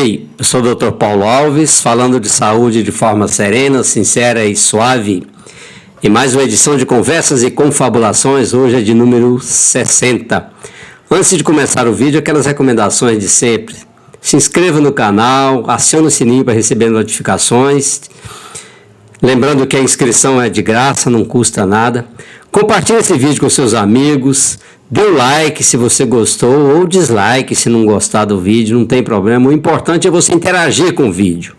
Ei, eu sou o Dr. Paulo Alves, falando de saúde de forma serena, sincera e suave. E mais uma edição de Conversas e Confabulações, hoje é de número 60. Antes de começar o vídeo, aquelas recomendações de sempre. Se inscreva no canal, acione o sininho para receber notificações. Lembrando que a inscrição é de graça, não custa nada. Compartilhe esse vídeo com seus amigos. Dê o like se você gostou ou dislike se não gostar do vídeo, não tem problema. O importante é você interagir com o vídeo.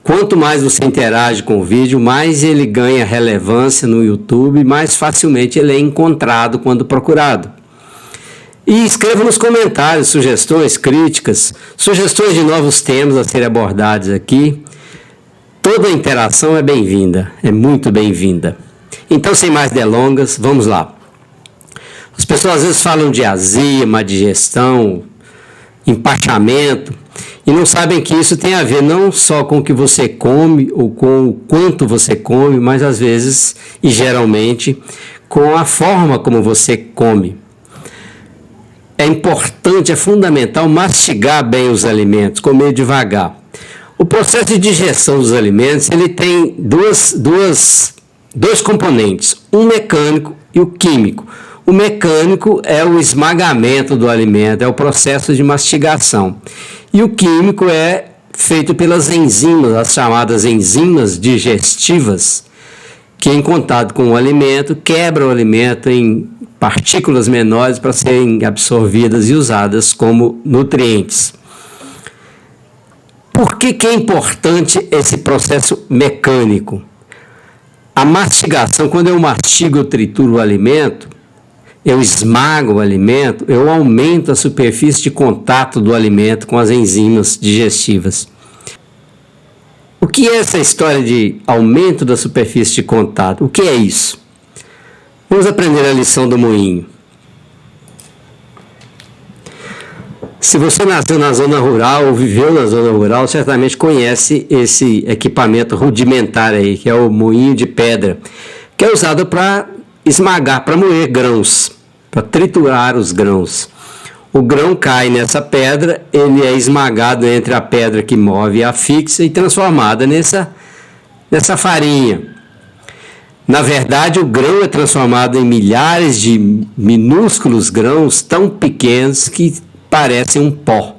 Quanto mais você interage com o vídeo, mais ele ganha relevância no YouTube, mais facilmente ele é encontrado quando procurado. E escreva nos comentários sugestões, críticas, sugestões de novos temas a serem abordados aqui. Toda interação é bem-vinda, é muito bem-vinda. Então, sem mais delongas, vamos lá. As pessoas às vezes falam de azia, má digestão, empachamento, e não sabem que isso tem a ver não só com o que você come ou com o quanto você come, mas às vezes e geralmente com a forma como você come. É importante, é fundamental mastigar bem os alimentos, comer devagar. O processo de digestão dos alimentos ele tem dois componentes, um mecânico e o químico. O mecânico é o esmagamento do alimento, é o processo de mastigação. E o químico é feito pelas enzimas, as chamadas enzimas digestivas, que em contato com o alimento, quebram o alimento em partículas menores para serem absorvidas e usadas como nutrientes. Por que é importante esse processo mecânico? A mastigação, quando eu mastigo, eu trituro o alimento, eu esmago o alimento, eu aumento a superfície de contato do alimento com as enzimas digestivas. O que é essa história de aumento da superfície de contato? O que é isso? Vamos aprender a lição do moinho. Se você nasceu na zona rural ou viveu na zona rural, certamente conhece esse equipamento rudimentar aí, que é o moinho de pedra, que é usado para esmagar, para moer grãos, para triturar os grãos. O grão cai nessa pedra, ele é esmagado entre a pedra que move e a fixa e transformada nessa farinha. Na verdade, o grão é transformado em milhares de minúsculos grãos tão pequenos que parecem um pó,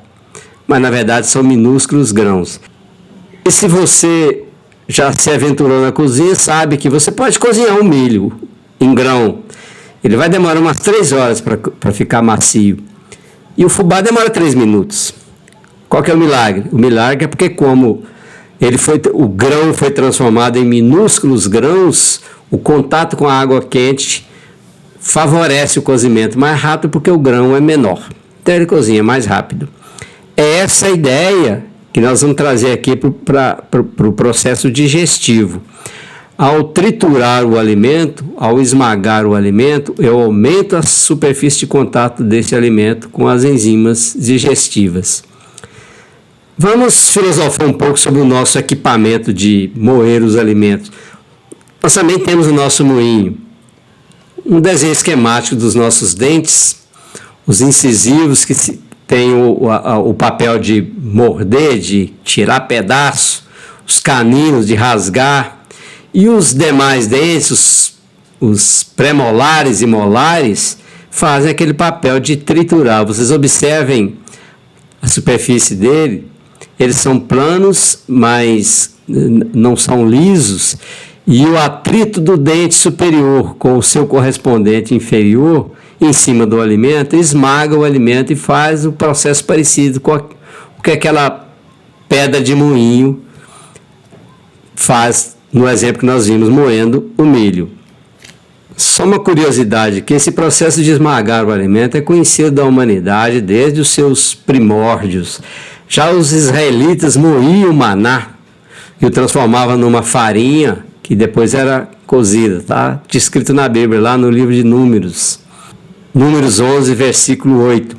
mas na verdade são minúsculos grãos. E se você já se aventurou na cozinha, sabe que você pode cozinhar um milho em grão. Ele vai demorar umas 3 horas para ficar macio. E o fubá demora 3 minutos. Qual que é o milagre? O milagre é porque como o grão foi transformado em minúsculos grãos, o contato com a água quente favorece o cozimento mais rápido porque o grão é menor. Então ele cozinha mais rápido. É essa a ideia que nós vamos trazer aqui para o processo digestivo. Ao triturar o alimento, ao esmagar o alimento, eu aumento a superfície de contato desse alimento com as enzimas digestivas. Vamos filosofar um pouco sobre o nosso equipamento de moer os alimentos. Nós também temos o nosso moinho. Um desenho esquemático dos nossos dentes, os incisivos que têm o papel de morder, de tirar pedaço, os caninos de rasgar, e os demais dentes, os pré-molares e molares, fazem aquele papel de triturar. Vocês observem a superfície dele, eles são planos, mas não são lisos, e o atrito do dente superior com o seu correspondente inferior, em cima do alimento, esmaga o alimento e faz o processo parecido com o que aquela pedra de moinho faz no exemplo que nós vimos moendo o milho. Só uma curiosidade, que esse processo de esmagar o alimento é conhecido da humanidade desde os seus primórdios. Já os israelitas moíam o maná e o transformavam numa farinha que depois era cozida, tá? Descrito na Bíblia, lá no livro de Números 11, versículo 8.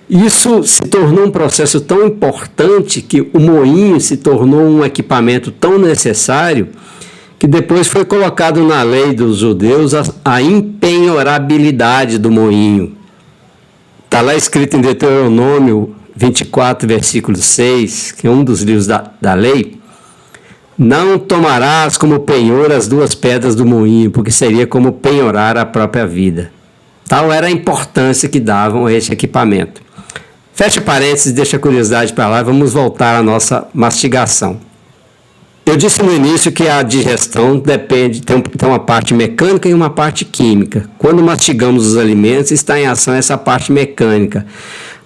Isso se tornou um processo tão importante que o moinho se tornou um equipamento tão necessário que depois foi colocado na lei dos judeus a impenhorabilidade do moinho. Está lá escrito em Deuteronômio 24, versículo 6, que é um dos livros da lei, não tomarás como penhor as duas pedras do moinho, porque seria como penhorar a própria vida. Tal era a importância que davam a este equipamento. Fecha parênteses, deixa a curiosidade para lá e vamos voltar à nossa mastigação. Eu disse no início que a digestão depende, tem uma parte mecânica e uma parte química. Quando mastigamos os alimentos, está em ação essa parte mecânica.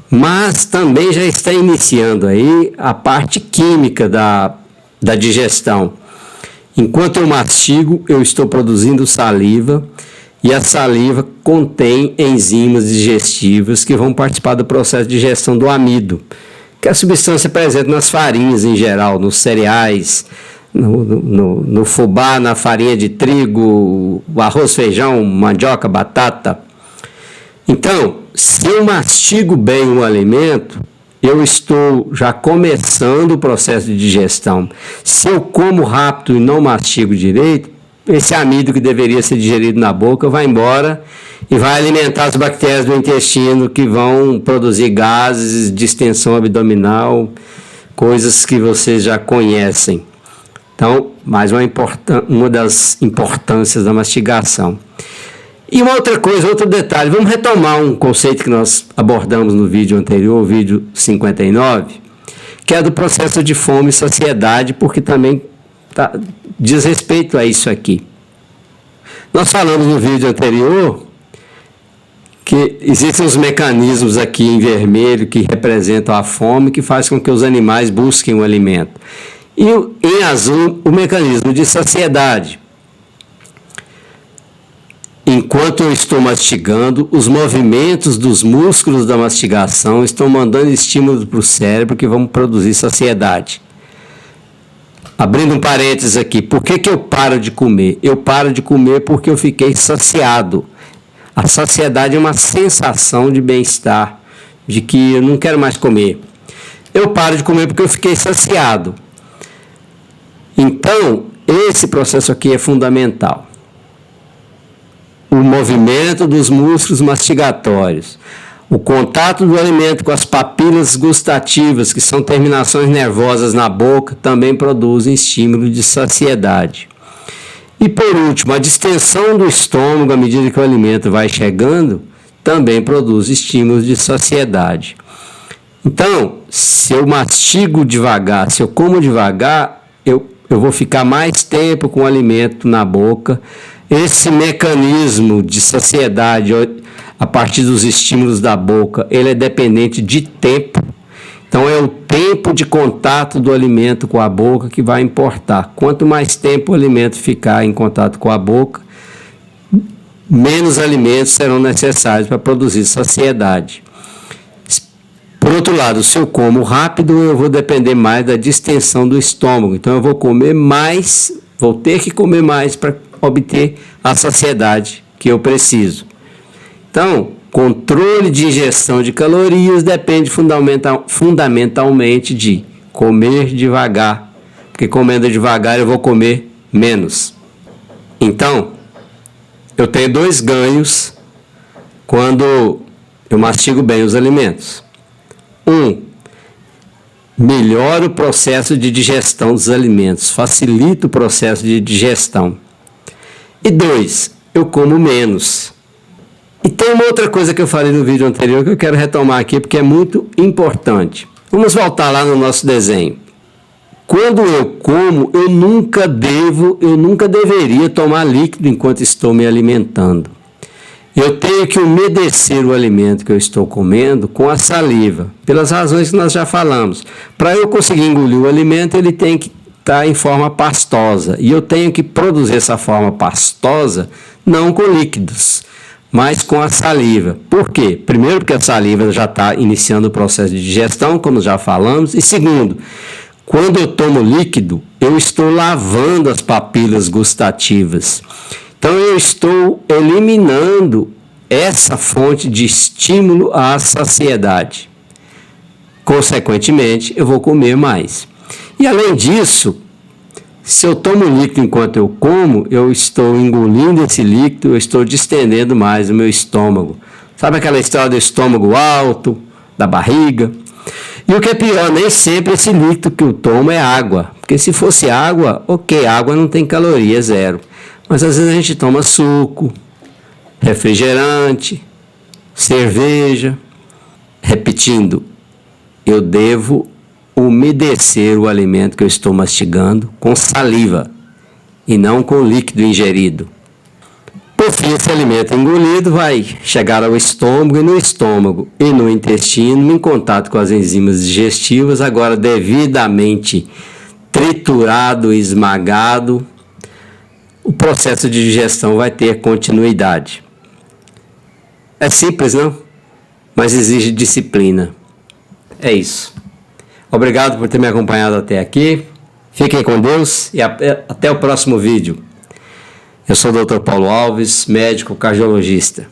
Mas também já está iniciando aí a parte química da digestão. Enquanto eu mastigo, eu estou produzindo saliva e a saliva contém enzimas digestivas que vão participar do processo de digestão do amido, que é a substância presente nas farinhas em geral, nos cereais, no fubá, na farinha de trigo, arroz, feijão, mandioca, batata. Então, se eu mastigo bem um alimento, eu estou já começando o processo de digestão. Se eu como rápido e não mastigo direito, esse amido que deveria ser digerido na boca vai embora e vai alimentar as bactérias do intestino que vão produzir gases, distensão abdominal, coisas que vocês já conhecem. Então, mais uma das importâncias da mastigação. E uma outra coisa, outro detalhe, vamos retomar um conceito que nós abordamos no vídeo anterior, o vídeo 59, que é do processo de fome e saciedade, porque também diz respeito a isso aqui. Nós falamos no vídeo anterior que existem os mecanismos aqui em vermelho que representam a fome, que faz com que os animais busquem o alimento. E em azul, o mecanismo de saciedade. Enquanto eu estou mastigando, os movimentos dos músculos da mastigação estão mandando estímulos para o cérebro que vão produzir saciedade. Abrindo um parênteses aqui, por que eu paro de comer? Eu paro de comer porque eu fiquei saciado. A saciedade é uma sensação de bem-estar, de que eu não quero mais comer. Eu paro de comer porque eu fiquei saciado. Então, esse processo aqui é fundamental. O movimento dos músculos mastigatórios, o contato do alimento com as papilas gustativas, que são terminações nervosas na boca, também produzem estímulo de saciedade. E por último, a distensão do estômago à medida que o alimento vai chegando, também produz estímulos de saciedade. Então, se eu mastigo devagar, se eu como devagar, eu vou ficar mais tempo com o alimento na boca. Esse mecanismo de saciedade a partir dos estímulos da boca, ele é dependente de tempo. Então é o tempo de contato do alimento com a boca que vai importar. Quanto mais tempo o alimento ficar em contato com a boca, menos alimentos serão necessários para produzir saciedade. Por outro lado, se eu como rápido, eu vou depender mais da distensão do estômago. Então eu vou comer mais, vou ter que comer mais para obter a saciedade que eu preciso. Então, controle de ingestão de calorias depende fundamentalmente de comer devagar, porque comendo devagar eu vou comer menos. Então, eu tenho dois ganhos quando eu mastigo bem os alimentos. Melhora o processo de digestão dos alimentos, facilita o processo de digestão. E 2, eu como menos. E tem uma outra coisa que eu falei no vídeo anterior que eu quero retomar aqui porque é muito importante. Vamos voltar lá no nosso desenho. Quando eu como, eu nunca deveria tomar líquido enquanto estou me alimentando. Eu tenho que umedecer o alimento que eu estou comendo com a saliva, pelas razões que nós já falamos. Para eu conseguir engolir o alimento, ele tem que estar em forma pastosa. E eu tenho que produzir essa forma pastosa não com líquidos, mas com a saliva. Por quê? Primeiro, porque a saliva já está iniciando o processo de digestão, como já falamos. E segundo, quando eu tomo líquido, eu estou lavando as papilas gustativas. Então, eu estou eliminando essa fonte de estímulo à saciedade. Consequentemente, eu vou comer mais. E, além disso, se eu tomo líquido enquanto eu como, eu estou engolindo esse líquido, eu estou distendendo mais o meu estômago. Sabe aquela história do estômago alto, da barriga? E o que é pior, nem sempre esse líquido que eu tomo é água. Porque se fosse água, ok, água não tem caloria, zero. Mas às vezes a gente toma suco, refrigerante, cerveja. Repetindo, eu devo umedecer o alimento que eu estou mastigando com saliva e não com líquido ingerido. Por fim, esse alimento engolido vai chegar ao estômago e no estômago e no intestino, em contato com as enzimas digestivas, agora devidamente triturado e esmagado, o processo de digestão vai ter continuidade. É simples, não? Mas exige disciplina. É isso. Obrigado por ter me acompanhado até aqui. Fiquem com Deus e até o próximo vídeo. Eu sou o Dr. Paulo Alves, médico cardiologista.